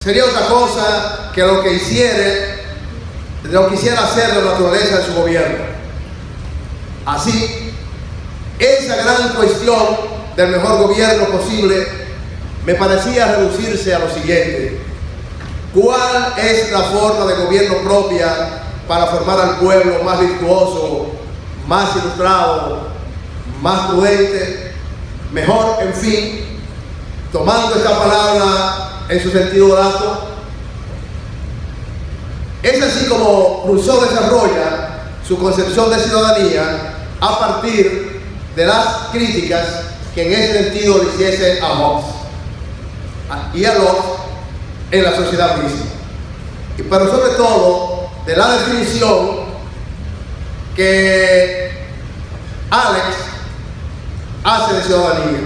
Sería otra cosa que lo que quisiera hacer la naturaleza de su gobierno. Así, esa gran cuestión del mejor gobierno posible me parecía reducirse a lo siguiente: ¿cuál es la forma de gobierno propia para formar al pueblo más virtuoso, más ilustrado, más prudente, mejor, en fin, tomando esta palabra en su sentido lato? Es así como Rousseau desarrolla su concepción de ciudadanía a partir de las críticas que en ese sentido le hiciese a Hobbes y a Locke en la sociedad misma, pero sobre todo de la definición que Alex hace de ciudadanía.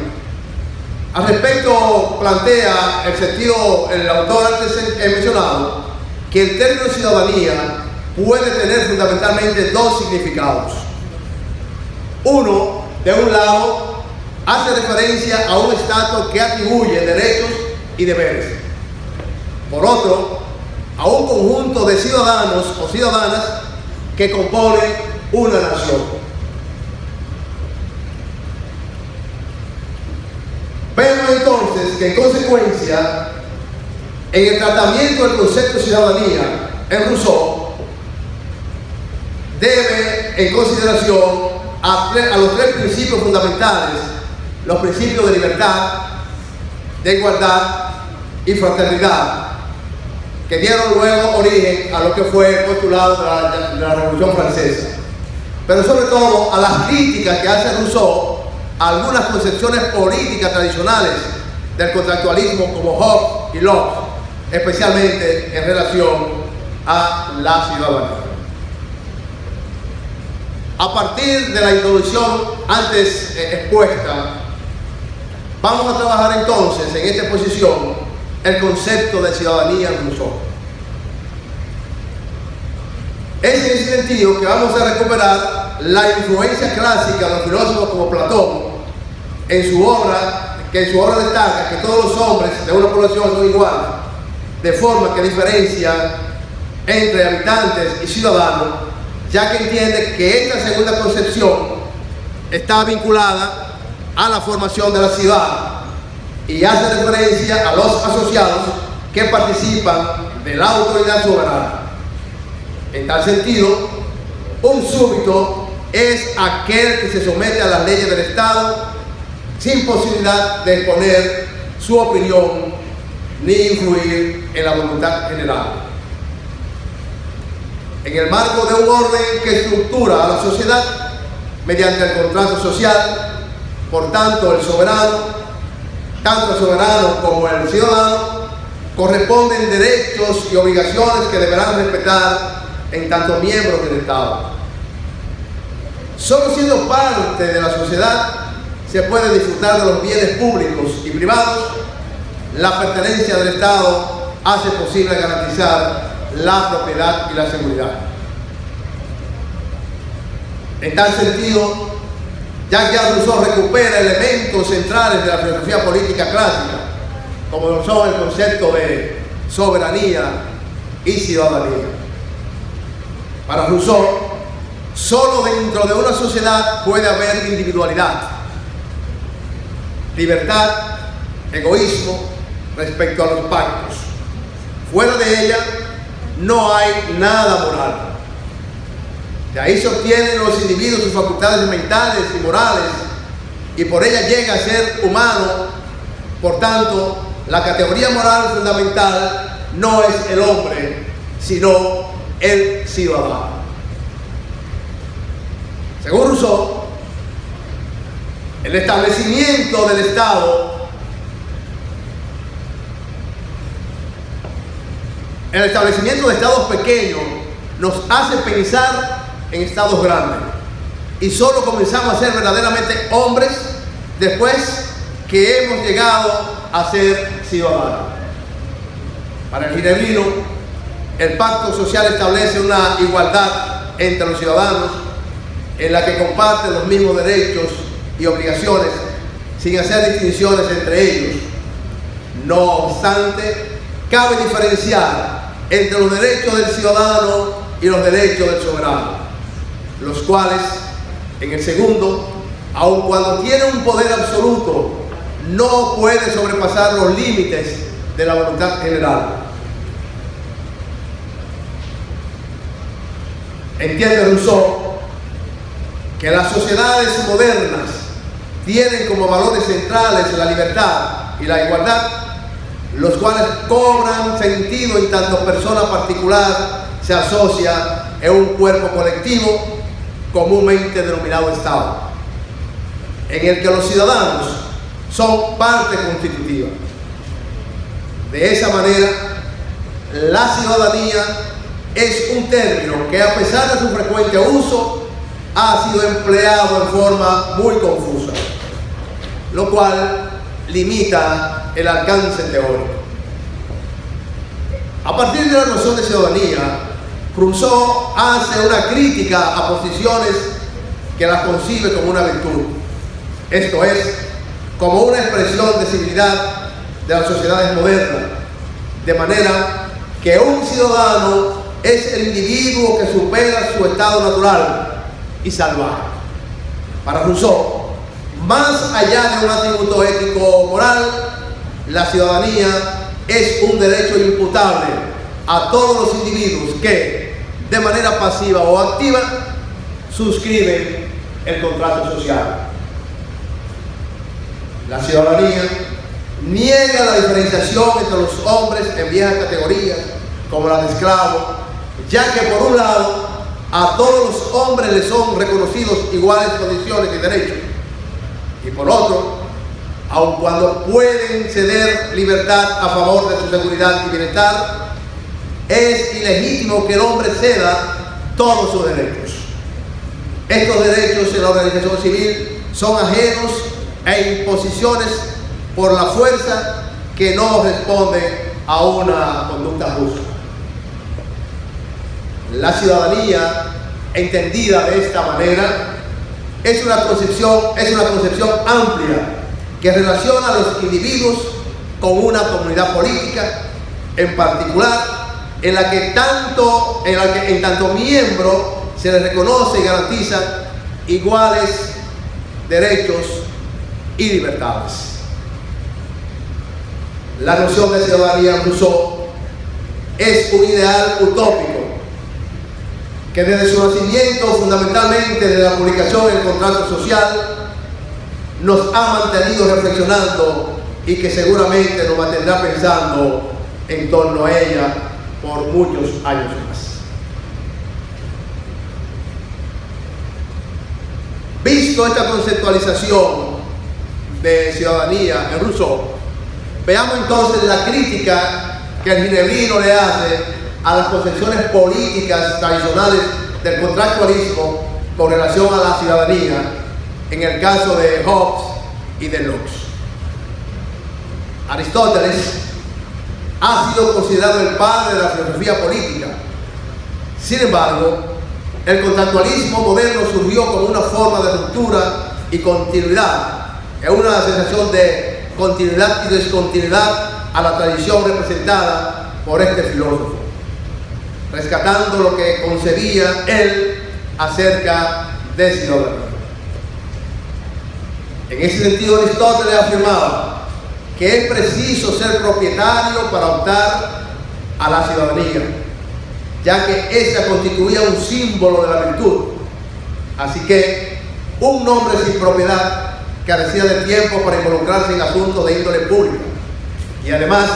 Al respecto, plantea el autor antes mencionado, que el término ciudadanía puede tener fundamentalmente dos significados. Uno, de un lado, hace referencia a un Estado que atribuye derechos y deberes. Por otro, a un conjunto de ciudadanos o ciudadanas que componen una nación. Vemos entonces que en consecuencia, en el tratamiento del concepto de ciudadanía en Rousseau, debe en consideración a los tres principios fundamentales: los principios de libertad, de igualdad y fraternidad, que dieron luego origen a lo que fue el postulado de la Revolución Francesa, pero sobre todo a las críticas que hace Rousseau a algunas concepciones políticas tradicionales del contractualismo como Hobbes y Locke, especialmente en relación a la ciudadanía. A partir de la introducción antes expuesta, vamos a trabajar entonces en esta exposición el concepto de ciudadanía en Rousseau. Es en ese sentido que vamos a recuperar la influencia clásica de los filósofos como Platón, que en su obra destaca que todos los hombres de una población son iguales, de forma que diferencia entre habitantes y ciudadanos, ya que entiende que esta segunda concepción está vinculada a la formación de la ciudad y hace referencia a los asociados que participan de la autoridad soberana. En tal sentido, un súbdito es aquel que se somete a las leyes del Estado sin posibilidad de exponer su opinión ni influir en la voluntad general. En el marco de un orden que estructura a la sociedad mediante el contrato social, por tanto, tanto el soberano como el ciudadano corresponden derechos y obligaciones que deberán respetar en tanto miembros del Estado. Solo siendo parte de la sociedad se puede disfrutar de los bienes públicos y privados. La pertenencia del Estado hace posible garantizar la propiedad y la seguridad. En tal sentido, Jean-Jacques Rousseau recupera elementos centrales de la filosofía política clásica, como lo son el concepto de soberanía y ciudadanía. Para Rousseau, solo dentro de una sociedad puede haber individualidad, libertad, egoísmo respecto a los pactos. Fuera de ella no hay nada moral. De ahí se obtienen los individuos sus facultades mentales y morales, y por ella llega a ser humano. Por tanto, la categoría moral fundamental no es el hombre, sino el ciudadano. Según Rousseau, el establecimiento del Estado, el establecimiento de estados pequeños nos hace pensar en estados grandes, y solo comenzamos a ser verdaderamente hombres después que hemos llegado a ser ciudadanos. Para el ginebrino, el pacto social establece una igualdad entre los ciudadanos en la que comparten los mismos derechos y obligaciones sin hacer distinciones entre ellos. No obstante, cabe diferenciar entre los derechos del ciudadano y los derechos del soberano, los cuales, en el segundo, aun cuando tiene un poder absoluto, no puede sobrepasar los límites de la voluntad general. Entiende Rousseau que las sociedades modernas tienen como valores centrales la libertad y la igualdad, los cuales cobran sentido en tanto persona particular se asocia en un cuerpo colectivo comúnmente denominado Estado, en el que los ciudadanos son parte constitutiva. De esa manera, la ciudadanía es un término que, a pesar de su frecuente uso, ha sido empleado en forma muy confusa, lo cual limita el alcance teórico. A partir de la noción de ciudadanía, Rousseau hace una crítica a posiciones que las concibe como una virtud, esto es, como una expresión de civilidad de las sociedades modernas, de manera que un ciudadano es el individuo que supera su estado natural y salvaje. Para Rousseau, más allá de un atributo ético o moral, la ciudadanía es un derecho imputable a todos los individuos que, de manera pasiva o activa, suscriben el contrato social. La ciudadanía niega la diferenciación entre los hombres en viejas categorías, como la de esclavos, ya que por un lado, a todos los hombres les son reconocidos iguales condiciones y derechos, y por otro, aun cuando pueden ceder libertad a favor de su seguridad y bienestar, es ilegítimo que el hombre ceda todos sus derechos. Estos derechos en la organización civil son ajenos e imposiciones por la fuerza que no responde a una conducta justa. La ciudadanía, entendida de esta manera, es una concepción amplia que relaciona a los individuos con una comunidad política, en particular, en la que en tanto miembro se les reconoce y garantiza iguales derechos y libertades. La noción de ciudadanía en Rousseau es un ideal utópico que desde su nacimiento, fundamentalmente desde la publicación del contrato social, nos ha mantenido reflexionando y que seguramente nos mantendrá pensando en torno a ella por muchos años más. Visto esta conceptualización de ciudadanía en Rousseau, veamos entonces la crítica que el ginebrino le hace a las concepciones políticas tradicionales del contractualismo con relación a la ciudadanía, en el caso de Hobbes y de Locke. Aristóteles ha sido considerado el padre de la filosofía política. Sin embargo, el contractualismo moderno surgió como una forma de ruptura y continuidad, es una sensación de continuidad y descontinuidad a la tradición representada por este filósofo, rescatando lo que concebía él acerca de ciudadanía. En ese sentido, Aristóteles afirmaba que es preciso ser propietario para optar a la ciudadanía, ya que esa constituía un símbolo de la virtud. Así que un hombre sin propiedad carecía de tiempo para involucrarse en asuntos de índole pública, y además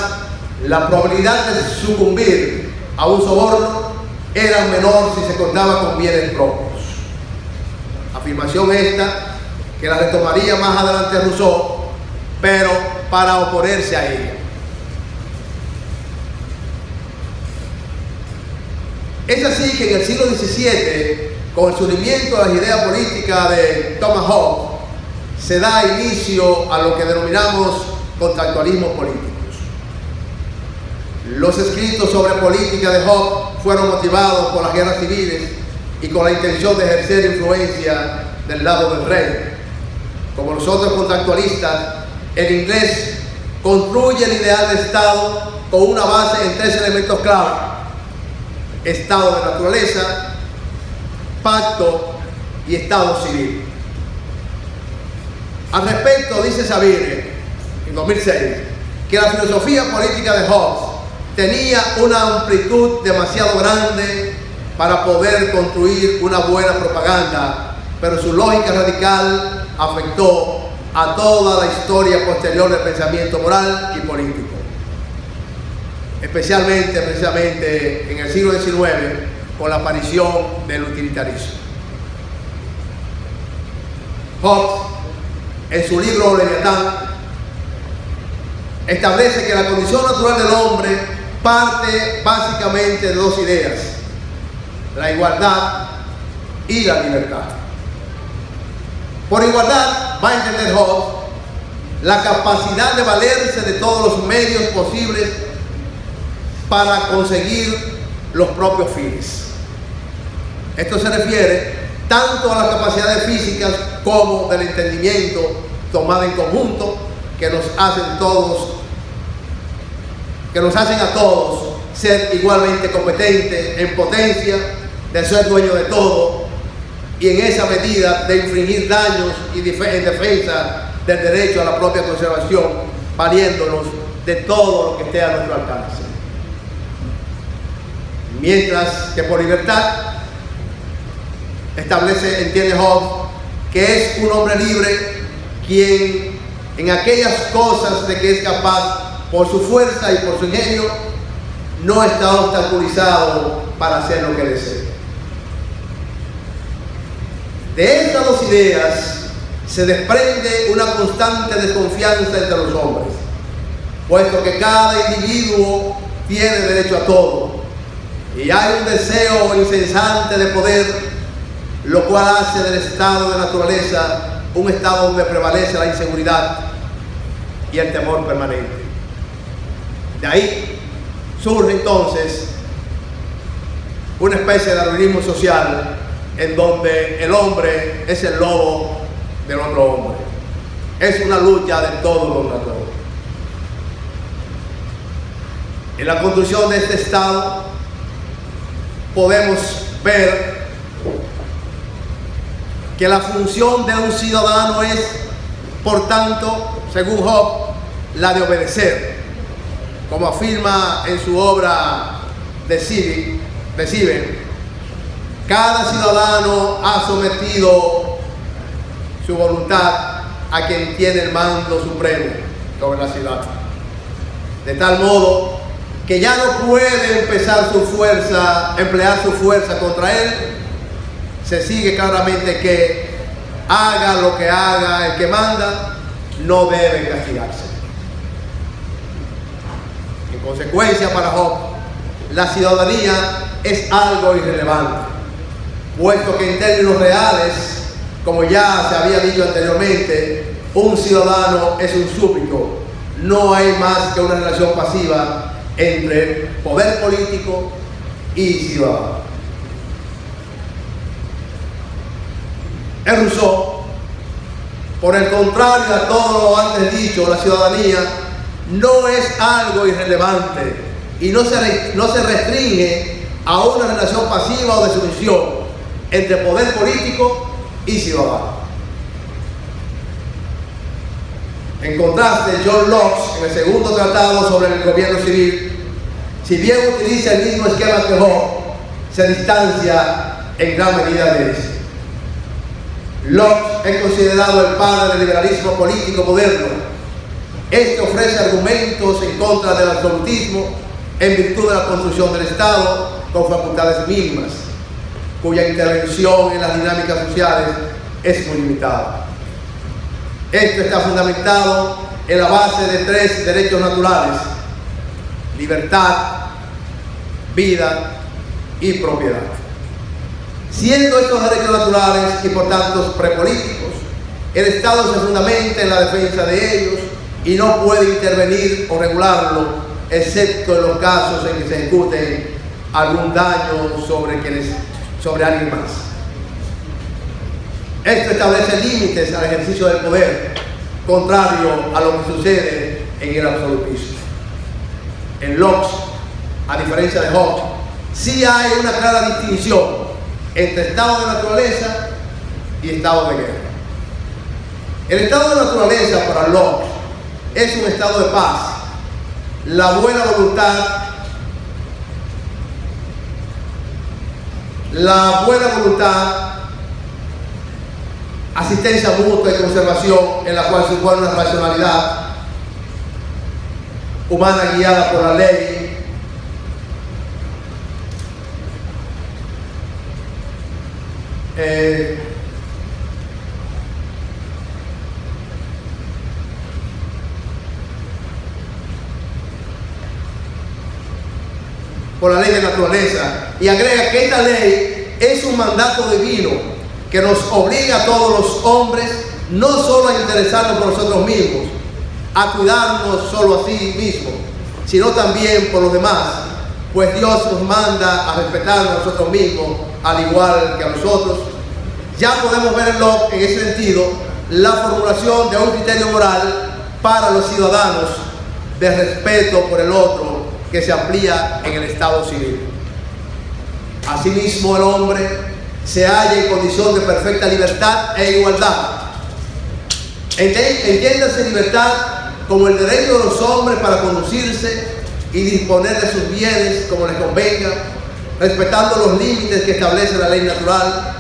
la probabilidad de sucumbir a un soborno era menor si se contaba con bienes propios. Afirmación esta que la retomaría más adelante Rousseau, pero para oponerse a ella. Es así que en el siglo XVII, con el surgimiento de las ideas políticas de Thomas Hobbes, se da inicio a lo que denominamos contractualismos políticos. Los escritos sobre política de Hobbes fueron motivados por las guerras civiles y con la intención de ejercer influencia del lado del rey. Como los otros contractualistas, el inglés construye el ideal de Estado con una base en 3 elementos clave: estado de naturaleza, pacto y estado civil. Al respecto, dice Sabine, en 2006, que la filosofía política de Hobbes tenía una amplitud demasiado grande para poder construir una buena propaganda, pero su lógica radical afectó a toda la historia posterior del pensamiento moral y político, especialmente precisamente en el siglo XIX, con la aparición del utilitarismo. Hobbes, en su libro Leviatán, establece que la condición natural del hombre parte básicamente de 2 ideas: la igualdad y la libertad. Por igualdad va a entender Hobbes la capacidad de valerse de todos los medios posibles para conseguir los propios fines. Esto se refiere tanto a las capacidades físicas como del entendimiento tomada en conjunto, que nos hacen a todos ser igualmente competentes en potencia, de ser dueños de todo, y en esa medida de infringir daños y en defensa del derecho a la propia conservación, valiéndonos de todo lo que esté a nuestro alcance. Mientras que por libertad entiende Hobbes que es un hombre libre quien en aquellas cosas de que es capaz por su fuerza y por su ingenio no está obstaculizado para hacer lo que desea. De estas 2 ideas se desprende una constante desconfianza entre los hombres, puesto que cada individuo tiene derecho a todo y hay un deseo incesante de poder, lo cual hace del estado de naturaleza un estado donde prevalece la inseguridad y el temor permanente. De ahí surge entonces una especie de darwinismo social en donde el hombre es el lobo del otro hombre. Es una lucha de todo contra todo. En la construcción de este estado podemos ver que la función de un ciudadano es, por tanto, según Hobbes, la de obedecer, como afirma en su obra de Sieben. Cada ciudadano ha sometido su voluntad a quien tiene el mando supremo sobre la ciudad, de tal modo que ya no puede emplear su fuerza contra él. Se sigue claramente que haga lo que haga el que manda, no debe castigarse. En consecuencia, para Hobbes, la ciudadanía es algo irrelevante, puesto que en términos reales, como ya se había dicho anteriormente, un ciudadano es un súbdito. No hay más que una relación pasiva entre poder político y ciudadano. Rousseau, por el contrario a todo lo antes dicho, la ciudadanía no es algo irrelevante y no se restringe a una relación pasiva o de sumisión entre poder político y ciudadano. En contraste, John Locke, en el segundo tratado sobre el gobierno civil, si bien utiliza el mismo esquema que Hobbes, se distancia en gran medida de este. Locke es considerado el padre del liberalismo político moderno. Este ofrece argumentos en contra del absolutismo en virtud de la construcción del Estado con facultades mínimas, cuya intervención en las dinámicas sociales es muy limitada. Esto está fundamentado en la base de 3 derechos naturales: libertad, vida y propiedad. Siendo estos derechos naturales y por tanto prepolíticos, el Estado se fundamenta en la defensa de ellos y no puede intervenir o regularlo, excepto en los casos en que se ejecute algún daño sobre alguien más. Esto establece límites al ejercicio del poder, contrario a lo que sucede en el absolutismo. En Locke, a diferencia de Hobbes, sí hay una clara distinción entre estado de naturaleza y estado de guerra. El estado de naturaleza para Locke es un estado de paz, la buena voluntad, asistencia mutua y conservación, en la cual supone una racionalidad humana guiada por la ley, por la ley de naturaleza, y agrega que esta ley es un mandato divino que nos obliga a todos los hombres no solo a interesarnos por nosotros mismos, a cuidarnos solo a sí mismos, sino también por los demás, pues Dios nos manda a respetarnos a nosotros mismos al igual que a nosotros. Ya podemos ver en ese sentido la formulación de un criterio moral para los ciudadanos de respeto por el otro que se amplía en el estado civil. Asimismo, el hombre se halla en condición de perfecta libertad e igualdad. Entiéndase libertad como el derecho de los hombres para conducirse y disponer de sus bienes como les convenga, respetando los límites que establece la ley natural,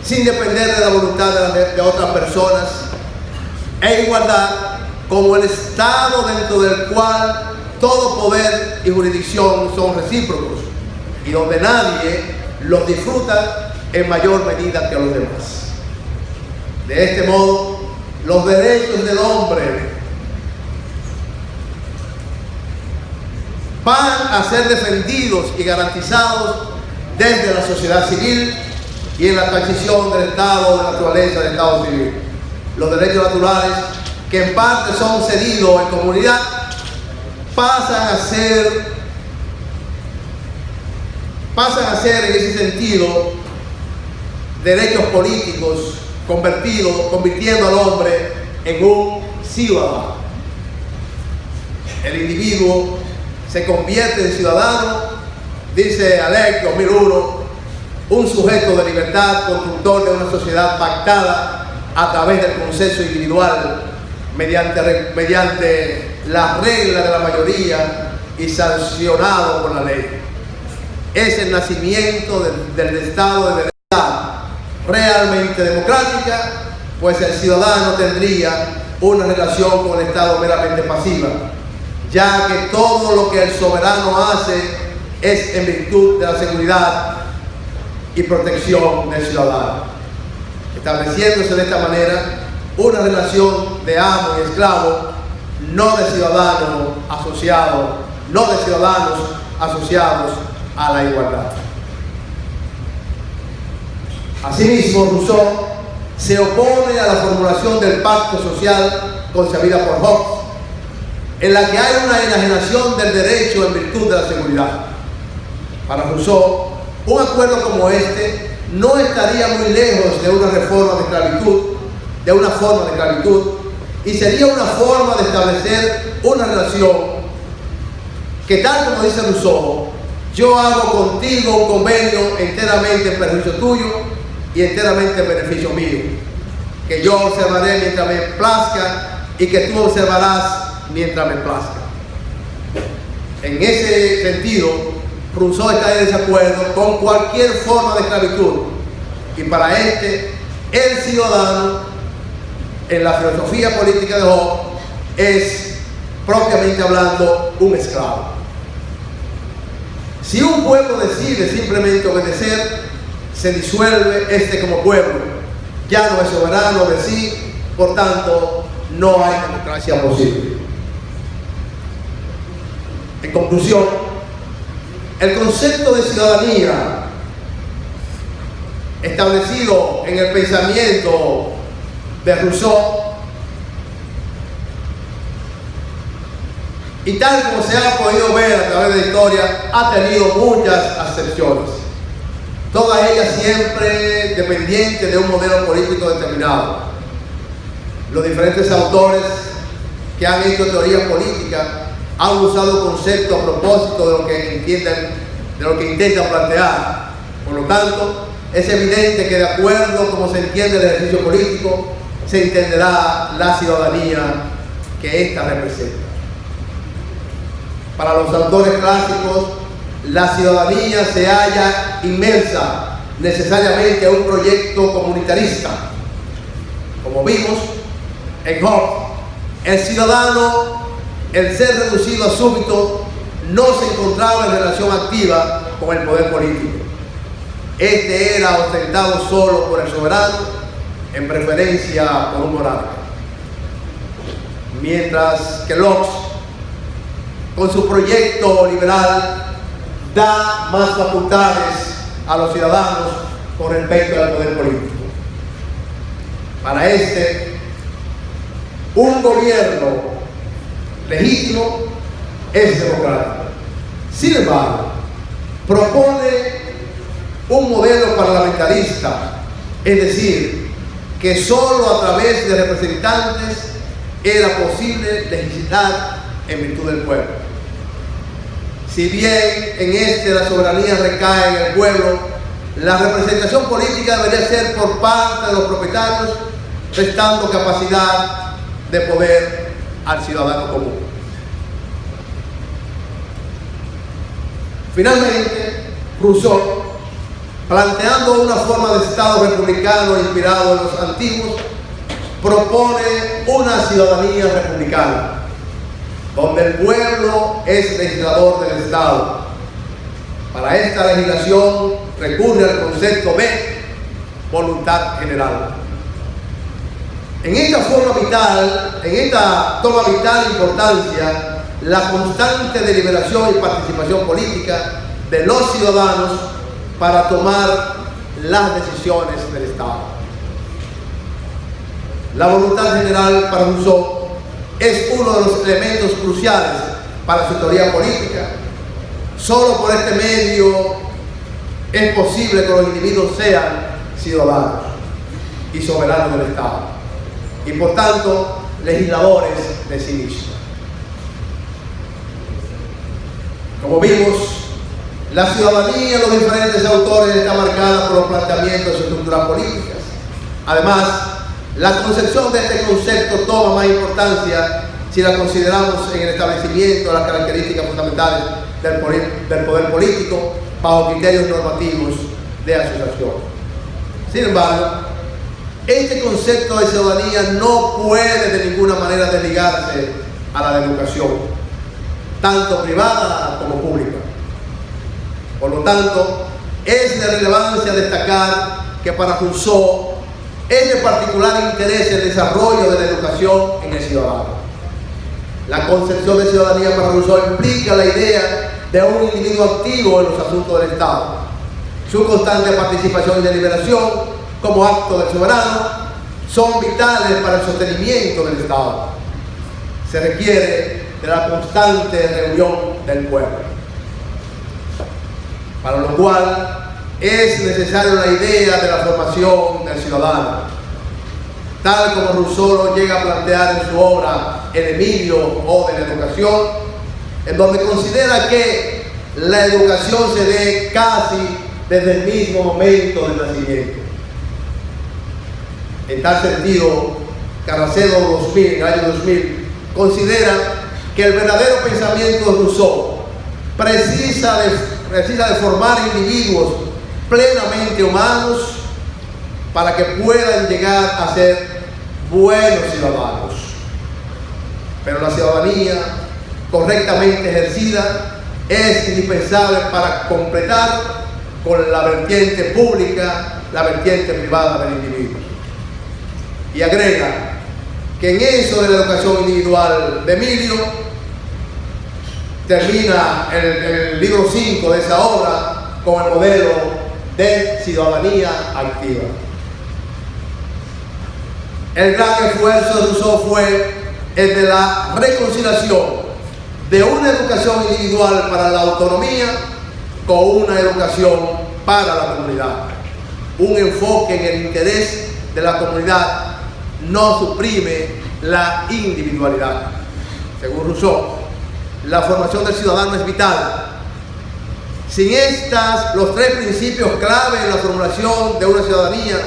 sin depender de la voluntad de otras personas, e igualdad como el estado dentro del cual todo poder y jurisdicción son recíprocos y donde nadie los disfruta en mayor medida que los demás. De este modo, los derechos del hombre van a ser defendidos y garantizados desde la sociedad civil y en la transición del estado de naturaleza al estado civil. Los derechos naturales, que en parte son cedidos en comunidad, pasan a ser en ese sentido derechos políticos, convirtiendo al hombre en un ciudadano. El individuo se convierte en ciudadano, dice Alec 2001, un sujeto de libertad, constructor de una sociedad pactada a través del consenso individual, mediante las reglas de la mayoría y sancionado por la ley. Es el nacimiento del estado de verdad realmente democrática, pues el ciudadano tendría una relación con el estado meramente pasiva, ya que todo lo que el soberano hace es en virtud de la seguridad y protección del ciudadano, estableciéndose de esta manera una relación de amo y esclavo, no de ciudadanos asociados a la igualdad. Asimismo, Rousseau se opone a la formulación del pacto social concebida por Hobbes, en la que hay una enajenación del derecho en virtud de la seguridad. Para Rousseau, un acuerdo como este no estaría muy lejos de una forma de esclavitud, y sería una forma de establecer una relación que, tal como dice Rousseau, yo hago contigo un convenio enteramente en perjuicio tuyo y enteramente en beneficio mío, que yo observaré mientras me plazca y que tú observarás mientras me plazca. En ese sentido, Rousseau está en desacuerdo con cualquier forma de esclavitud, y para el ciudadano, en la filosofía política de Hobbes, es propiamente hablando un esclavo. Si un pueblo decide simplemente obedecer, se disuelve como pueblo, ya no es soberano de sí, por tanto no hay democracia posible. En conclusión, el concepto de ciudadanía establecido en el pensamiento de Rousseau, y tal como se ha podido ver a través de la historia, ha tenido muchas acepciones, todas ellas siempre dependientes de un modelo político determinado. Los diferentes autores que han hecho teoría política han usado conceptos a propósito de lo que intentan plantear. Por lo tanto, es evidente que de acuerdo a cómo se entiende el ejercicio político, se entenderá la ciudadanía que ésta representa. Para los autores clásicos, la ciudadanía se halla inmersa necesariamente a un proyecto comunitarista. Como vimos en Hobbes, el ciudadano, el ser reducido a súbdito, no se encontraba en relación activa con el poder político. Este era ostentado solo por el soberano, en preferencia por un monarca. Mientras que Locke, con su proyecto liberal, da más facultades a los ciudadanos con respecto al poder político. Para este, un gobierno legítimo es democrático. Sin embargo, propone un modelo parlamentarista, es decir, que solo a través de representantes era posible legislar en virtud del pueblo. Si bien en este la soberanía recae en el pueblo, la representación política debería ser por parte de los propietarios, restando capacidad de poder al ciudadano común. Finalmente, Rousseau, planteando una forma de Estado republicano inspirado en los antiguos, propone una ciudadanía republicana, donde el pueblo es legislador del Estado. Para esta legislación recurre al concepto de voluntad general. En esta forma vital, en esta toma vital importancia, la constante deliberación y participación política de los ciudadanos para tomar las decisiones del Estado. La voluntad general para Rousseau es uno de los elementos cruciales para su teoría política. Solo por este medio es posible que los individuos sean ciudadanos y soberanos del Estado, y por tanto legisladores de sí mismos. Como vimos, la ciudadanía de los diferentes autores está marcada por los planteamientos de estructuras políticas. Además, la concepción de este concepto toma más importancia si la consideramos en el establecimiento de las características fundamentales del poder político bajo criterios normativos de asociación. Sin embargo, este concepto de ciudadanía no puede de ninguna manera desligarse a la de educación, tanto privada como pública. Por lo tanto, es de relevancia destacar que para Rousseau es de particular interés el desarrollo de la educación en el ciudadano. La concepción de ciudadanía para Rousseau implica la idea de un individuo activo en los asuntos del Estado. Su constante participación y deliberación como acto del soberano son vitales para el sostenimiento del Estado. Se requiere de la constante reunión del pueblo, para lo cual es necesaria la idea de la formación del ciudadano, tal como Rousseau lo llega a plantear en su obra El Emilio o de la educación, en donde considera que la educación se dé casi desde el mismo momento del nacimiento. En tal sentido, Carracedo 2000, en el año 2000, considera que el verdadero pensamiento de Rousseau precisa de formar individuos plenamente humanos para que puedan llegar a ser buenos ciudadanos. Pero la ciudadanía correctamente ejercida es indispensable para completar con la vertiente pública la vertiente privada del individuo. Y agrega que en eso de la educación individual de Emilio termina el libro 5 de esa obra con el modelo de ciudadanía activa. El gran esfuerzo de Rousseau fue el de la reconciliación de una educación individual para la autonomía con una educación para la comunidad. Un enfoque en el interés de la comunidad no suprime la individualidad. Según Rousseau, la formación del ciudadano es vital. Sin los tres principios clave en la formulación de una ciudadanía,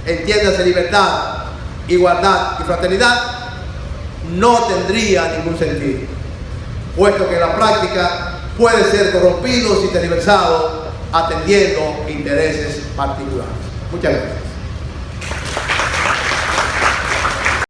entiéndase libertad, igualdad y fraternidad, no tendría ningún sentido, puesto que en la práctica puede ser corrompido y tergiversado atendiendo intereses particulares. Muchas gracias.